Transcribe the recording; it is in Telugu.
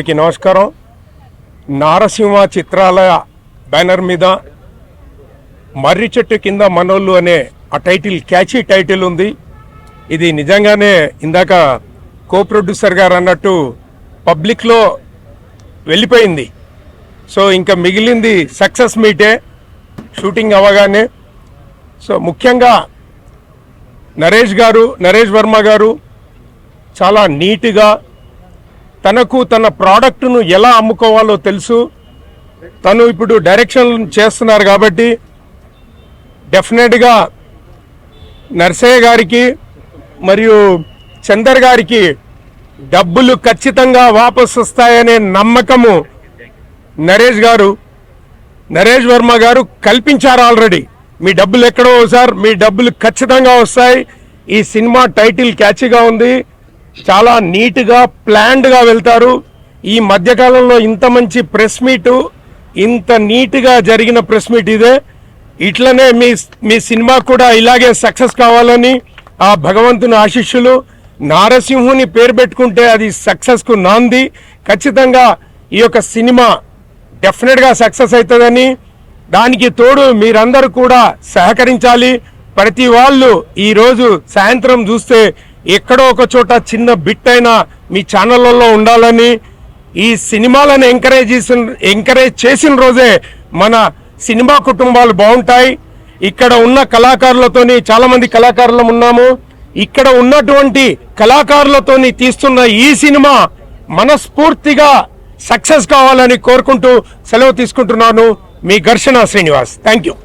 నమస్కారం. నారసింహ చిత్రాలయ బ్యానర్ మీద మర్రి చెట్టు కింద మనోళ్ళు అనే ఆ టైటిల్ క్యాచీ టైటిల్ ఉంది. ఇది నిజంగానే ఇందాక కో ప్రొడ్యూసర్ గారు అన్నట్టు పబ్లిక్లో వెళ్ళిపోయింది. సో ఇంకా మిగిలింది సక్సెస్ మీటే షూటింగ్ అవ్వగానే. సో ముఖ్యంగా నరేష్ వర్మ గారు చాలా నీట్గా తనకు తన ప్రోడక్ట్ను ఎలా అమ్ముకోవాలో తెలుసు. తను ఇప్పుడు డైరెక్షన్ చేస్తున్నారు కాబట్టి డెఫినెట్గా నర్సయ్య గారికి మరియు చందర్ గారికి డబ్బులు ఖచ్చితంగా వాపసు వస్తాయనే నమ్మకము నరేష్ వర్మ గారు కల్పించారు ఆల్రెడీ. మీ డబ్బులు ఎక్కడో సార్, మీ డబ్బులు ఖచ్చితంగా వస్తాయి. ఈ సినిమా టైటిల్ క్యాచీగా ఉంది, చాలా నీట్గా ప్లాన్డ్గా వెళ్తారు. ఈ మధ్యకాలంలో ఇంత మంచి ప్రెస్ మీటు, ఇంత నీట్గా జరిగిన ప్రెస్ మీట్ ఇదే. ఇట్లనే మీ సినిమా కూడా ఇలాగే సక్సెస్ కావాలని ఆ భగవంతుని ఆశీస్సులు. నారసింహుని పేరు పెట్టుకుంటే అది సక్సెస్కు నాంది. ఖచ్చితంగా ఈ యొక్క సినిమా డెఫినెట్గా సక్సెస్ అవుతుందని, దానికి తోడు మీరందరూ కూడా సహకరించాలి. ప్రతి వాళ్ళు ఈరోజు సాయంత్రం చూస్తే ఎక్కడో ఒక చోట చిన్న బిట్ అయినా మీ ఛానళ్ళల్లో ఉండాలని, ఈ సినిమాలను ఎంకరేజ్ చేసిన రోజే మన సినిమా కుటుంబాలు బాగుంటాయి. ఇక్కడ ఉన్న కళాకారులతోని చాలామంది కళాకారులు ఉన్నాము. ఇక్కడ ఉన్నటువంటి కళాకారులతోని తీస్తున్న ఈ సినిమా మనస్ఫూర్తిగా సక్సెస్ కావాలని కోరుకుంటూ సెలవు తీసుకుంటున్నాను. మీ ఘర్షణ శ్రీనివాస్. Thank you.